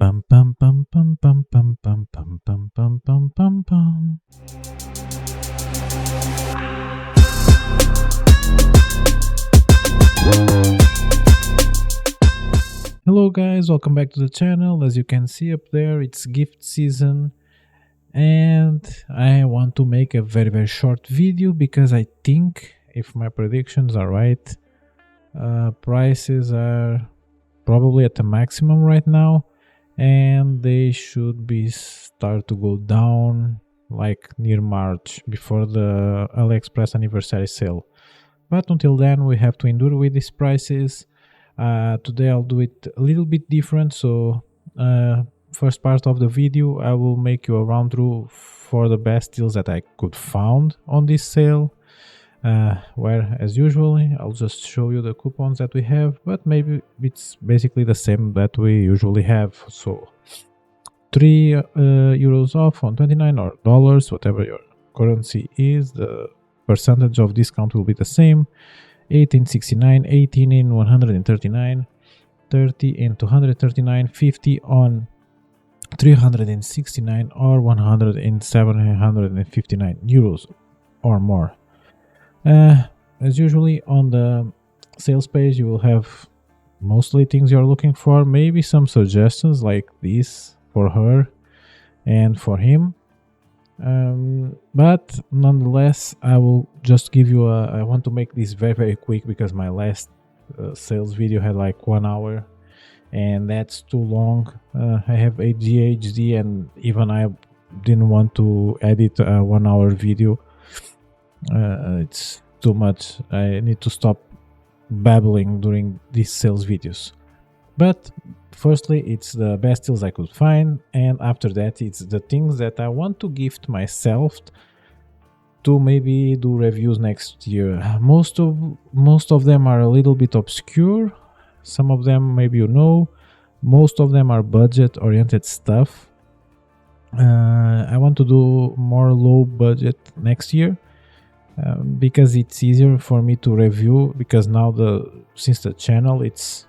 Pum pum pum pum pum pum pum pum pum pum pum pum pum. Hello guys, welcome back to the channel. As you can see up there, it's gift season and I want to make a very short video because I think if my predictions are right, prices are probably at the maximum right now and they should be start to go down like near March before the AliExpress anniversary sale. But until then we have to endure with these prices. Today I'll do it a little bit different, so first part of the video I will make you a round through for the best deals that I could found on this sale, where as usually I'll just show you the coupons that we have, but maybe it's basically the same that we usually have. So 3 euros off on 29 or dollars, whatever your currency is, the percentage of discount will be the same. 1869, 18 in 139, 30 in 239, 50 on 369 or 100 in 759 euros or more. As usually on the sales page you will have mostly things you're looking for, maybe some suggestions like this for her and for him. But nonetheless I will just give you I want to make this very quick because my last sales video had like 1 hour and that's too long. I have ADHD and even I didn't want to edit a 1 hour video. It's too much. I need to stop babbling during these sales videos. But firstly, it's the best deals I could find, and after that it's the things that I want to gift myself to maybe do reviews next year. Most of them are a little bit obscure. Some of them maybe you know. Most of them are budget oriented stuff. I want to do more low budget next year because it's easier for me to review, because now since the channel it's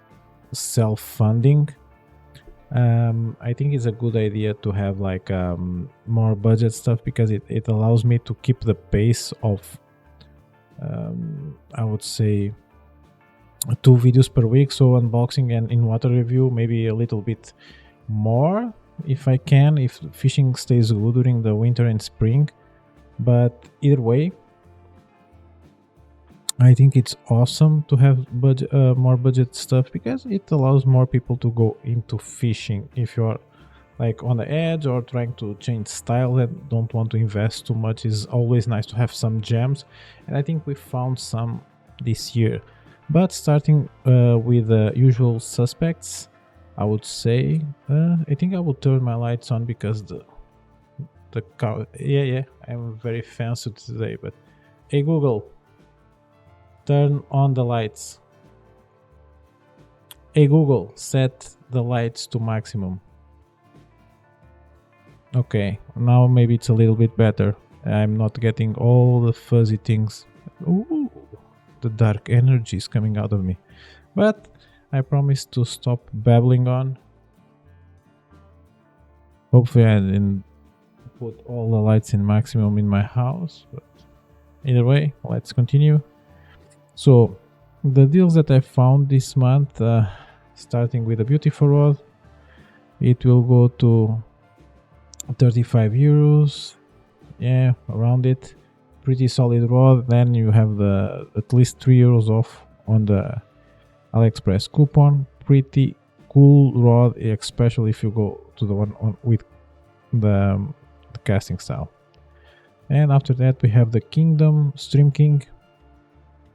self-funding. I think it's a good idea to have like more budget stuff because it allows me to keep the pace of I would say 2 videos per week, so unboxing and in water review, maybe a little bit more if I can, if fishing stays good during the winter and spring. But either way, I think it's awesome to have more budget stuff because it allows more people to go into fishing. If you're like on the edge or trying to change style and don't want to invest too much, it's always nice to have some gems, and I think we found some this year. But starting with the usual suspects, I would say I think I will turn my lights on because the car, yeah, I'm very fancy today. But hey Google, turn on the lights. Hey Google, set the lights to maximum. Okay, now maybe it's a little bit better. I'm not getting all the fuzzy things. Ooh, the dark energy is coming out of me. But I promise to stop babbling on. Hopefully I didn't put all the lights in maximum in my house. But either way, let's continue. So the deals that I found this month, starting with a beautiful rod, it will go to 35 euros, yeah, around it. Pretty solid rod. Then you have the at least 3 euros off on the AliExpress coupon. Pretty cool rod, especially if you go to the one with the casting style. And after that we have the Kingdom Stream King.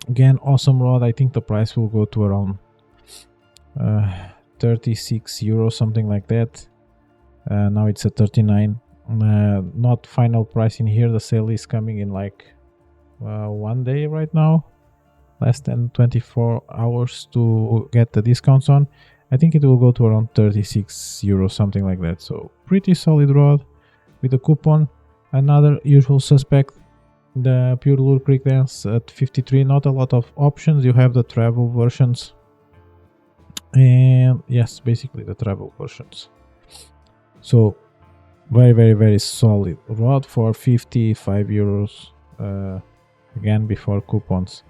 Again, awesome rod. I think the price will go to around 36 euros, something like that. Now it's at 39. Not final price in here. The sale is coming in like 1 day right now, less than 24 hours to get the discounts on. I think it will go to around 36 euros, something like that. So pretty solid rod with a coupon. Another usual suspect, the Pure Lure Creek Dance at 53. Not a lot of options. You have the travel versions, and yes, basically the travel versions. So very solid rod for 55 euros, again before coupons.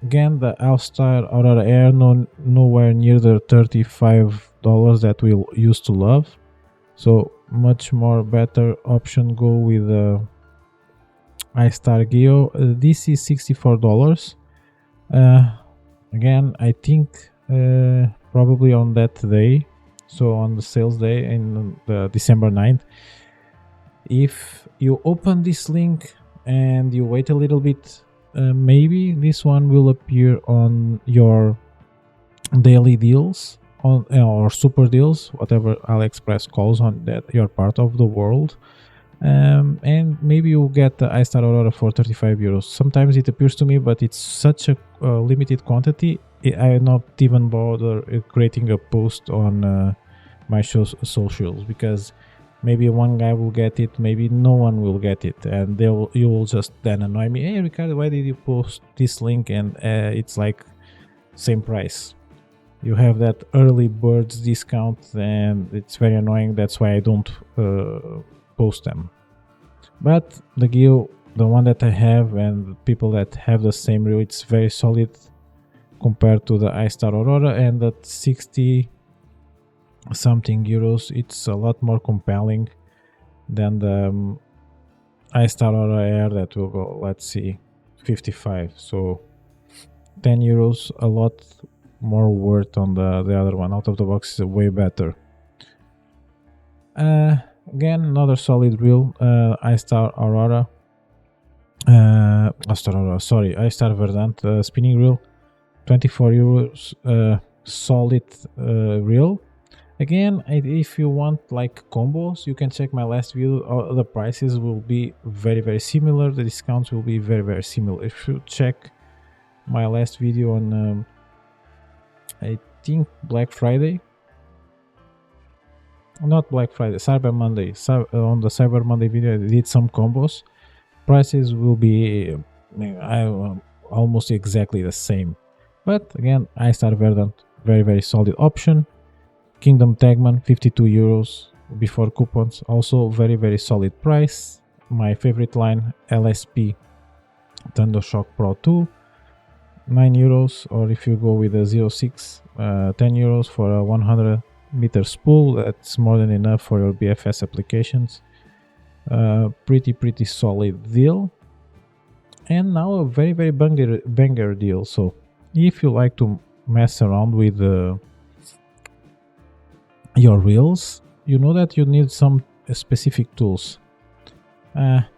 Again, the All-Star Aurora Air, nowhere near the $35 that we used to love. So much more better option go with the iStar Geo. This is $64. Again, I think probably on that day, so on the sales day in the December 9th, if you open this link and you wait a little bit, maybe this one will appear on your daily deals on or super deals, whatever AliExpress calls on that your part of the world. And maybe you'll get the iStar Aurora for 35 euros. Sometimes it appears to me, but it's such a limited quantity. I not even bother creating a post on my socials, because maybe one guy will get it, maybe no one will get it, and you will just then annoy me. Hey Ricardo, why did you post this link and it's like same price? You have that early birds discount and it's very annoying. That's why I don't post them. But the Geo, the one that I have, and people that have the same reel, it's very solid compared to the iStar Aurora, and at 60 something euros it's a lot more compelling than the iStar Aurora Air that will go, let's see, 55. So 10 euros, a lot more worth on the other one. Out of the box is way better. Again, another solid reel, iStar Aurora, iStar Verdant spinning reel, 24 euros, solid reel. Again, if you want like combos, you can check my last video. The prices will be very similar. The discounts will be very similar. If you check my last video on, I think Black Friday, not Black Friday, Cyber Monday. On the Cyber Monday video, I did some combos. Prices will be almost exactly the same. But again, iStar Verdant, very solid option. Kingdom Tagman, 52 euros before coupons, also very solid price. My favorite line, LSP Thundershock Pro 2, 9 euros, or if you go with a 06, 10 euros for a 100 meter spool. That's more than enough for your BFS applications. Pretty solid deal. And now a very banger deal. So if you like to mess around with your reels, you know that you need some specific tools.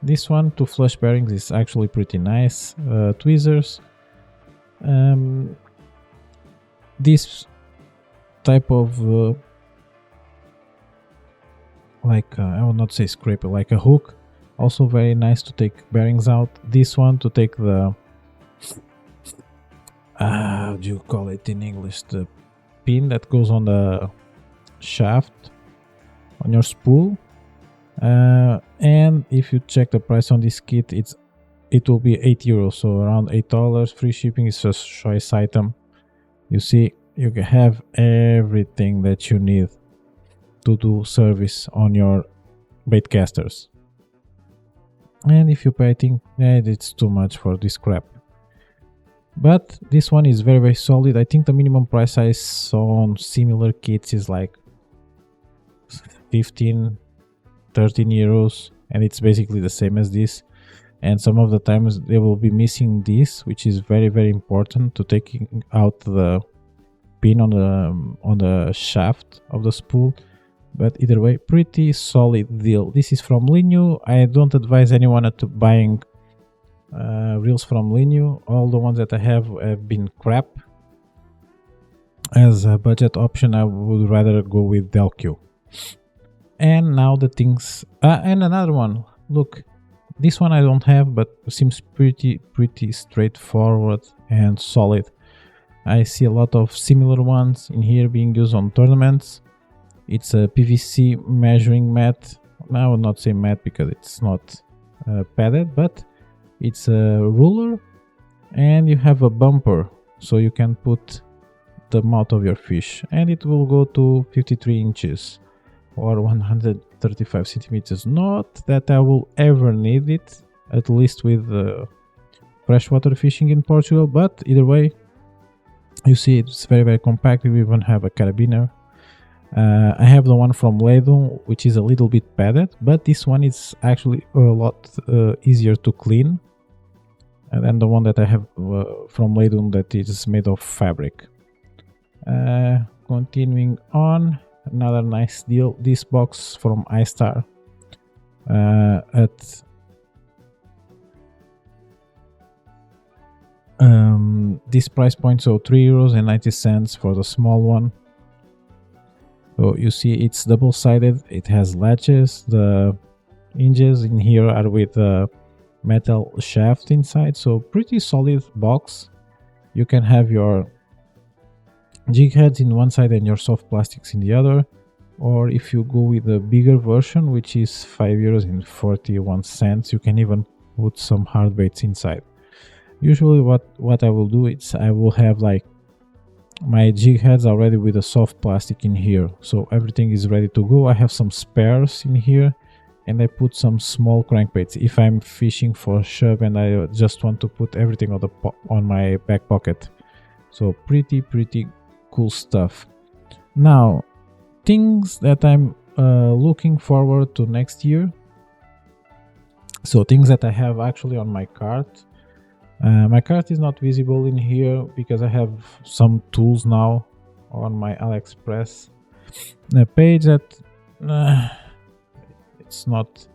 This one to flush bearings is actually pretty nice. Tweezers. This type of I would not say scraper, like a hook, also very nice to take bearings out. This one to take the how do you call it in English, the pin that goes on the shaft on your spool. And if you check the price on this kit, it will be 8 euros, so around $8. Free shipping is a choice item. You see, you can have everything that you need to do service on your bait casters. And if you pay, I think it's too much for this crap. But this one is very solid. I think the minimum price I saw on similar kits is like 15, 13 euros, and it's basically the same as this. And some of the times they will be missing this, which is very important, to taking out the pin on the shaft of the spool. But either way, pretty solid deal. This is from Linnu. I don't advise anyone to buying reels from Linnu. All the ones that I have been crap. As a budget option, I would rather go with Delq. And now the things, and another one. Look, this one I don't have, but seems pretty straightforward and solid. I see a lot of similar ones in here being used on tournaments. It's a PVC measuring mat. I would not say mat because it's not padded, but it's a ruler, and you have a bumper, so you can put the mouth of your fish, and it will go to 53 inches or 135 centimeters. Not that I will ever need it, at least with freshwater fishing in Portugal, but either way, you see it's very compact. We even have a carabiner. I have the one from Leiden, which is a little bit padded, but this one is actually a lot easier to clean than the one that I have from Leiden, that is made of fabric. Continuing on, another nice deal, this box from iStar at this price point, so €3.90 for the small one. So you see it's double-sided, it has latches, the hinges in here are with a metal shaft inside, so pretty solid box. You can have your jig heads in one side and your soft plastics in the other, or if you go with the bigger version, which is €5.41, you can even put some hard baits inside. Usually what I will do is I will have like my jig heads already with a soft plastic in here, so everything is ready to go. I have some spares in here, and I put some small crankbaits if I'm fishing for shove and I just want to put everything on my back pocket. So pretty cool stuff. Now, things that I'm looking forward to next year. So things that I have actually on my cart. My cart is not visible in here because I have some tools now on my AliExpress page that it's not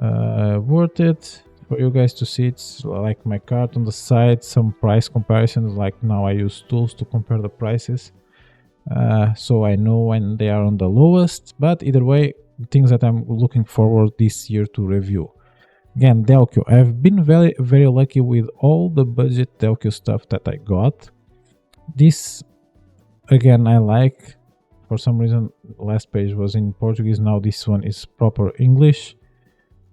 worth it for you guys to see. It's like my cart on the side, some price comparisons, like now I use tools to compare the prices, so I know when they are on the lowest. But either way, things that I'm looking forward this year to review. Again, Delco. I've been very lucky with all the budget Delco stuff that I got. This, again, I like. For some reason, last page was in Portuguese. Now this one is proper English.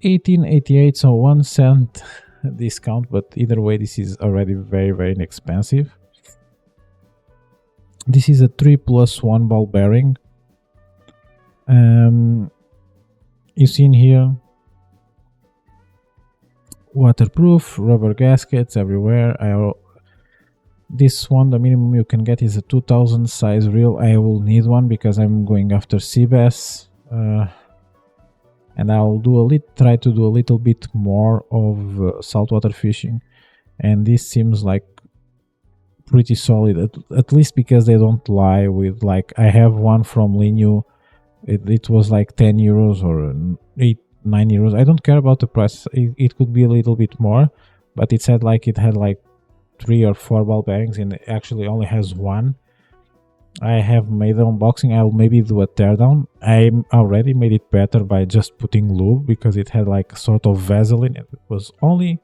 18.88, so 1 cent discount. But either way, this is already very inexpensive. This is a 3+1 ball bearing. You see in here, waterproof, rubber gaskets everywhere. This one, the minimum you can get is a 2000 size reel. I will need one because I'm going after sea bass, and I'll try to do a little bit more of saltwater fishing. And this seems like pretty solid, at least because they don't lie with, like, I have one from Linyu. It was like €10 or €9. I don't care about the price. It could be a little bit more, but it said like it had like 3 or 4 ball bearings, and it actually only has one. I have made the unboxing. I'll maybe do a teardown. I already made it better by just putting lube, because it had like sort of Vaseline. It was only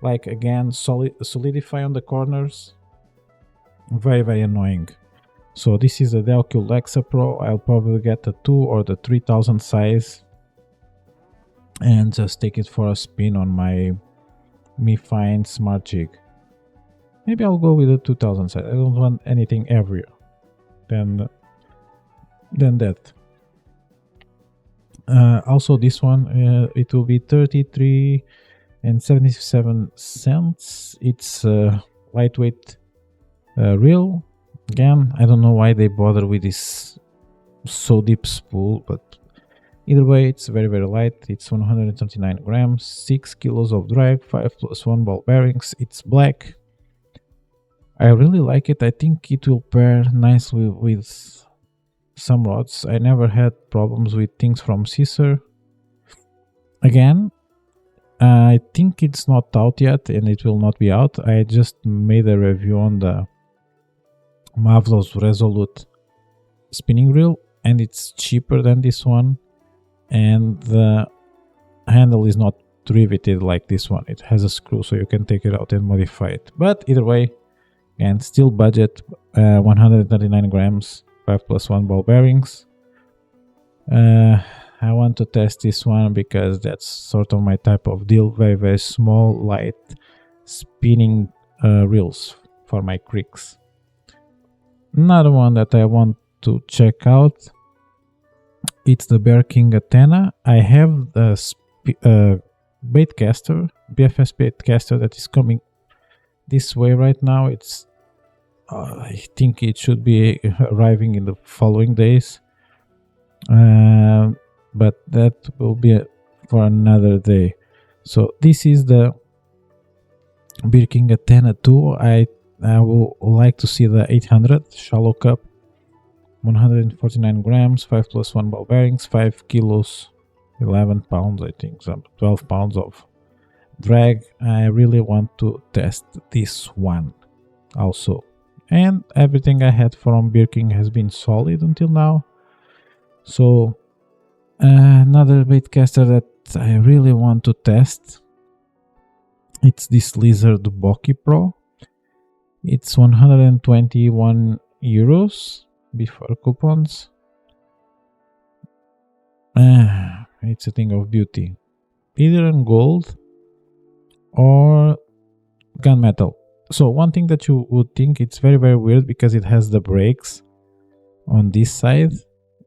like, again, solidify on the corners. Very annoying. So this is the Delco Lexa Pro. I'll probably get the 2 or the 3000 size and just take it for a spin on my Mi Fine Smart Jig. Maybe I'll go with the 2000 size. I don't want anything heavier than that. Also this one, it will be 33.77 It's a lightweight reel. Again, I don't know why they bother with this so deep spool, but either way, it's very light. It's 139 grams, 6 kilos of drag, 5+1 ball bearings. It's black. I really like it. I think it will pair nicely with some rods. I never had problems with things from Caesar. Again, I think it's not out yet, and it will not be out. I just made a review on the Marvelous Resolute spinning reel, and it's cheaper than this one, and the handle is not riveted like this one. It has a screw, so you can take it out and modify it. But either way, and still budget, 139 grams, 5+1 ball bearings. I want to test this one because that's sort of my type of deal. Very small, light spinning reels for my creeks. Another one that I want to check out, it's the Bear King Athena. I have the baitcaster, BFS baitcaster, that is coming this way right now. It's I think it should be arriving in the following days, but that will be for another day. So this is the Bear King Athena 2. I would like to see the 800 shallow cup, 149 grams, 5 plus 1 ball bearings, 5 kilos, 11 pounds, I think, some 12 pounds of drag. I really want to test this one also. And everything I had from Bear King has been solid until now. So another baitcaster that I really want to test, it's this Lizard Boki Pro. It's 121 euros before coupons. It's a thing of beauty. Either in gold or gunmetal. So one thing that you would think, it's very weird because it has the brakes on this side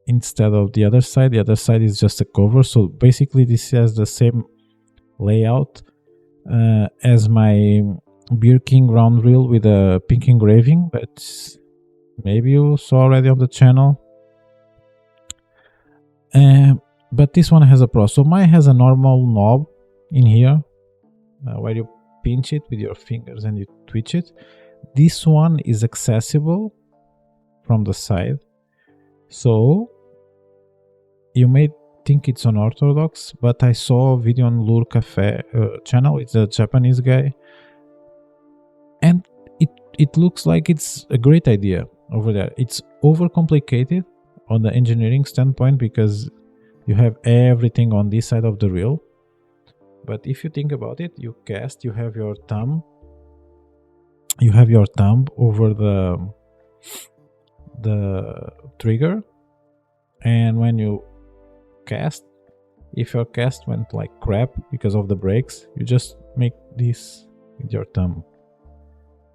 instead of the other side. The other side is just a cover. So basically this has the same layout as my Bear King round reel with a pink engraving, but maybe you saw already on the channel. But this one has a pro. So mine has a normal knob in here where you pinch it with your fingers and you twitch it. This one is accessible from the side. So you may think it's unorthodox, but I saw a video on Lure Cafe channel. It's a Japanese guy, and it looks like it's a great idea over there. It's overcomplicated on the engineering standpoint because you have everything on this side of the reel. But if you think about it, you cast, you have your thumb over the trigger, and when you cast, if your cast went like crap because of the brakes, you just make this with your thumb.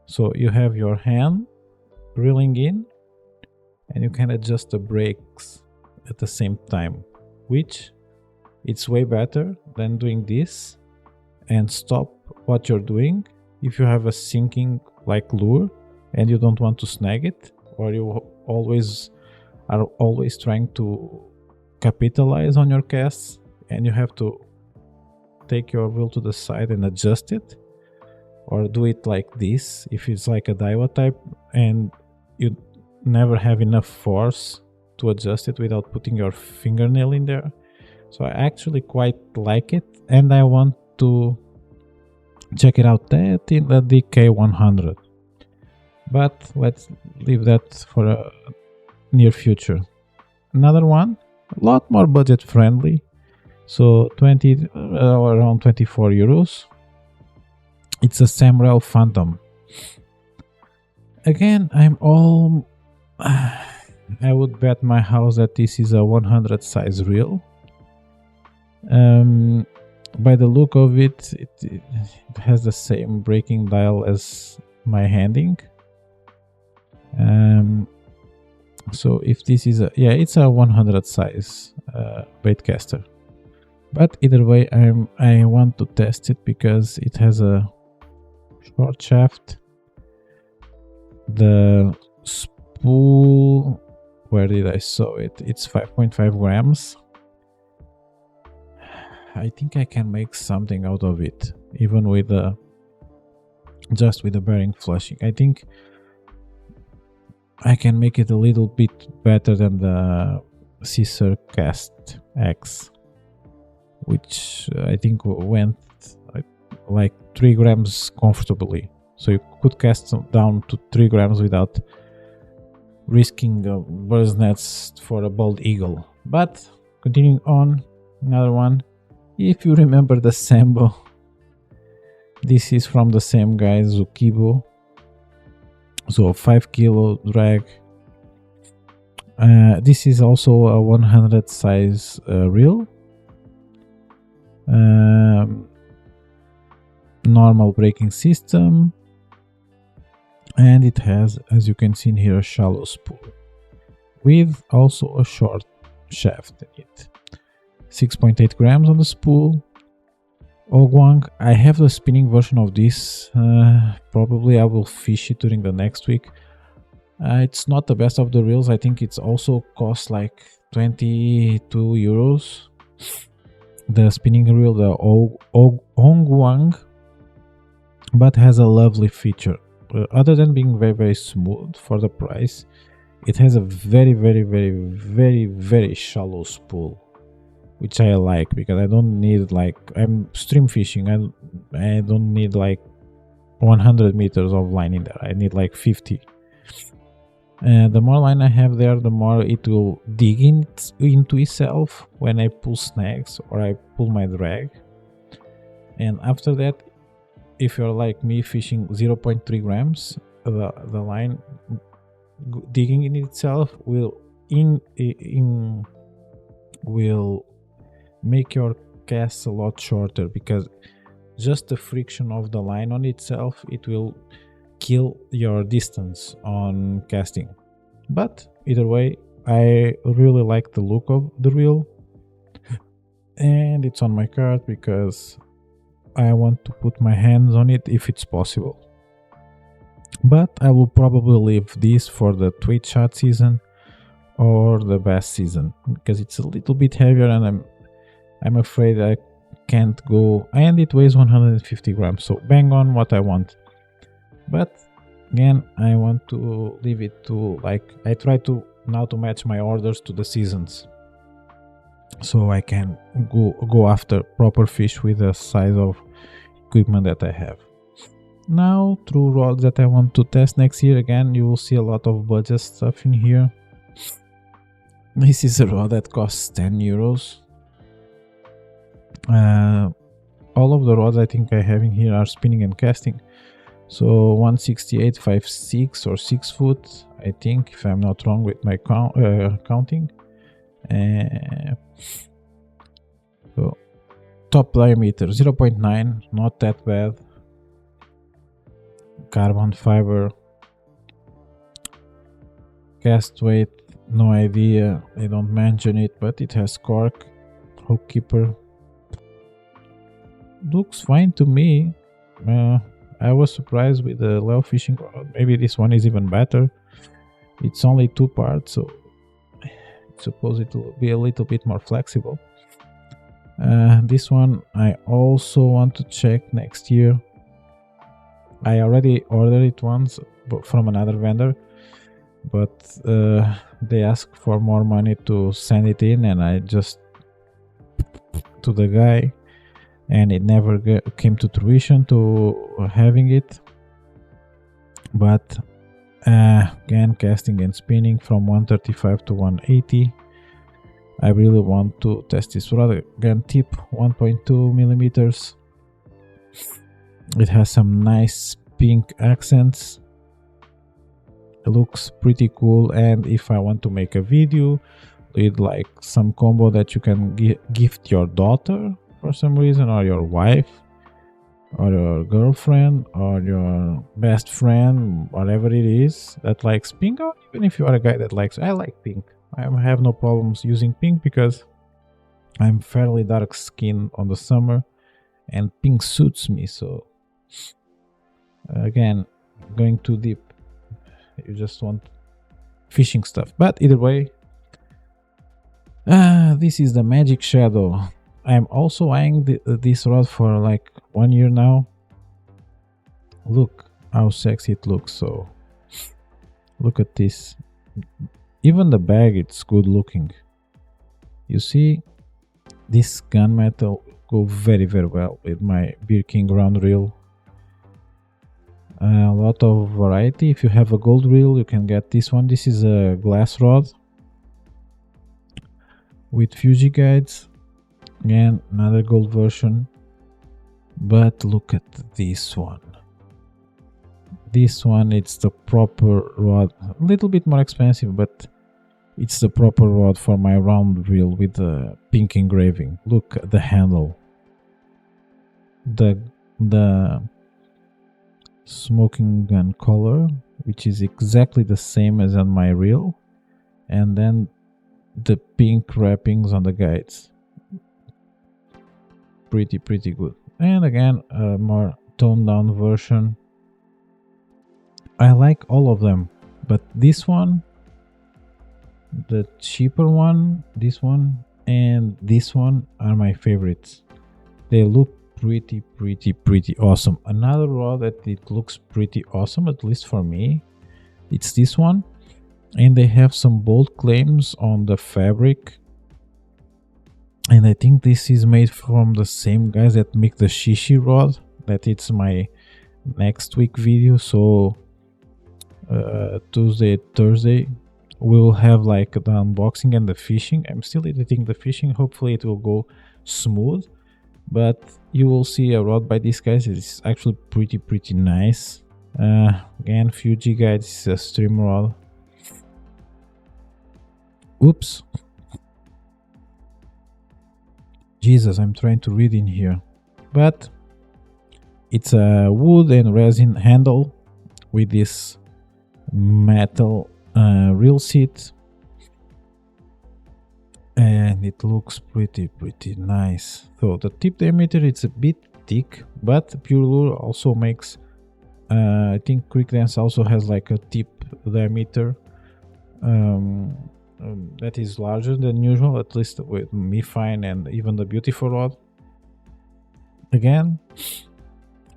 So you have your hand reeling in, and you can adjust the brakes at the same time, which it's way better than doing this and stop what you're doing if you have a sinking like lure and you don't want to snag it, or you are always trying to capitalize on your casts and you have to take your reel to the side and adjust it, or do it like this if it's like a Daiwa type and you never have enough force to adjust it without putting your fingernail in there. So I actually quite like it, and I want to check it out that in the DK100. But let's leave that for a near future. Another one, a lot more budget friendly, so around 24 euros. It's a Samrel Phantom. Again, I would bet my house that this is a 100 size reel. By the look of it, it has the same braking dial as my handing. So if this is it's a 100 size baitcaster. But either way, I want to test it because it has a short shaft. The spool, where did I saw it? It's 5.5 grams. I think I can make something out of it, even with just with the bearing flushing. I think I can make it a little bit better than the Caesar Cast X, which I think went like 3 grams comfortably. So you could cast down to 3 grams without risking bird's nets for a bald eagle. But continuing on, another one. If you remember the Sambo, this is from the same guy, Zukibo. So 5 kilo drag. This is also a 100 size reel. Normal braking system. and it has, as you can see in here, a shallow spool with also a short shaft in it. 6.8 grams on the spool. Ogwang, I have the spinning version of this. Probably I will fish it during the next week. It's not the best of the reels. I think it's also cost like 22 euros. The spinning reel, the Ogwang, but has a lovely feature. Other than being very smooth for the price, it has a very shallow spool, which I like because I don't need, like, I'm stream fishing. I don't need like 100 meters of line in there. I need like 50. The more line I have there, the more it will dig into itself when I pull snags or I pull my drag. And after that, if you're like me fishing 0.3 grams, the line digging in itself will make your casts a lot shorter, because just the friction of the line on itself, it will kill your distance on casting. But either way, I really like the look of the reel, and it's on my cart because I want to put my hands on it if it's possible. But I will probably leave this for the tweed shot season or the bass season, because it's a little bit heavier and I'm afraid I can't go, and it weighs 150 grams, so bang on what I want. But again, I want to leave it to, like, I try to now to match my orders to the seasons, so I can go after proper fish with the size of equipment that I have. Now, through rods that I want to test next year, again, you will see a lot of budget stuff in here. This is a rod that costs 10 euros. All of the rods I think I have in here are spinning and casting. So 168, 5.6 or 6 foot, I think, if I'm not wrong with my counting. So top diameter 0.9, not that bad. Carbon fiber. Cast weight, no idea, they don't mention it, but it has cork, hook keeper. Looks fine to me. I was surprised with the Leo fishing rod. Maybe this one is even better. It's only 2 parts, so I suppose it will be a little bit more flexible. This one I also want to check next year. I already ordered it once from another vendor, but they asked for more money to send it in, and I just to the guy, and it never came to fruition to having it. But again, casting and spinning from 135 to 180. I really want to test this rod. Again, tip 1.2 millimeters. It has some nice pink accents. It looks pretty cool, and if I want to make a video with like some combo that you can gift your daughter for some reason, or your wife, or your girlfriend, or your best friend, whatever it is that likes pink, or even if you are a guy that likes, I like pink. I have no problems using pink because I'm fairly dark skinned on the summer, and pink suits me. So again, going too deep, you just want fishing stuff. But either way, this is the Magic Shadow. I'm also eyeing this rod for like 1 year now. Look how sexy it looks. So look at this. Even the bag, it's good looking. You see, this gunmetal go very well with my Beer King round reel. A lot of variety. If you have a gold reel, you can get this one. This is a glass rod with Fuji guides. Again, another gold version. But look at this one. This one, it's the proper rod. A little bit more expensive, but it's the proper rod for my round reel with the pink engraving. Look at the handle. The smoking gun color, which is exactly the same as on my reel, and then the pink wrappings on the guides. Pretty good. And again, a more toned down version. I like all of them, but this one, the cheaper one, this one, and this one are my favorites. They look pretty awesome. Another rod that it looks pretty awesome, at least for me, it's this one, and they have some bold claims on the fabric, and I think this is made from the same guys that make the shishi rod. That it's my next week video, so Tuesday, Thursday we will have like the unboxing and the fishing. I'm still editing the fishing, hopefully it will go smooth, but you will see a rod by these guys. It's actually pretty nice. Again, Fuji guys, this is a stream rod. Oops, Jesus, I'm trying to read in here, but it's a wood and resin handle with this metal reel seat, and it looks pretty nice. So the tip diameter, it's a bit thick, but Pure Lure also makes I think Quick Dance also has like a tip diameter that is larger than usual, at least with Me Fine and even the Beautiful rod. Again,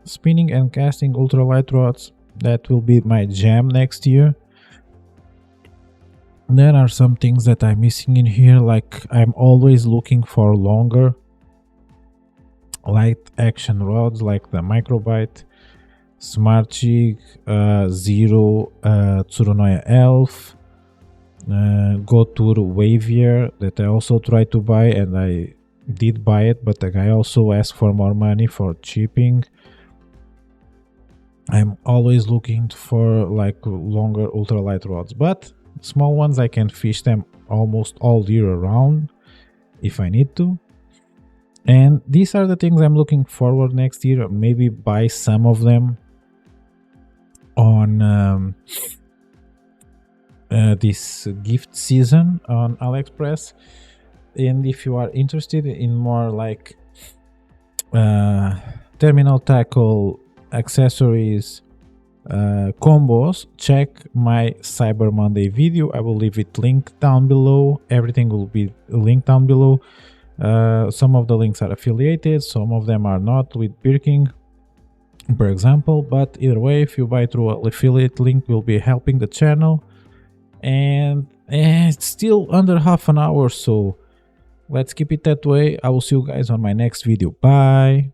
spinning and casting ultralight rods, that will be my jam next year. There are some things that I'm missing in here, like I'm always looking for longer light action rods like the Microbite, Smart Jig, Zero, Tsurunoya Elf, Gotour Wavier that I also tried to buy, and I did buy it, but the guy also asked for more money for shipping. I'm always looking for like longer ultralight rods, but small ones I can fish them almost all year around if I need to. And these are the things I'm looking forward next year. Maybe buy some of them on this gift season on AliExpress. And if you are interested in more like terminal tackle accessories combos, check my Cyber Monday video. I will leave it linked down below. Everything will be linked down below. Some of the links are affiliated, some of them are not, with Birking, for example, but either way, if you buy through an affiliate link, will be helping the channel. And it's still under half an hour, so let's keep it that way. I will see you guys on my next video. Bye.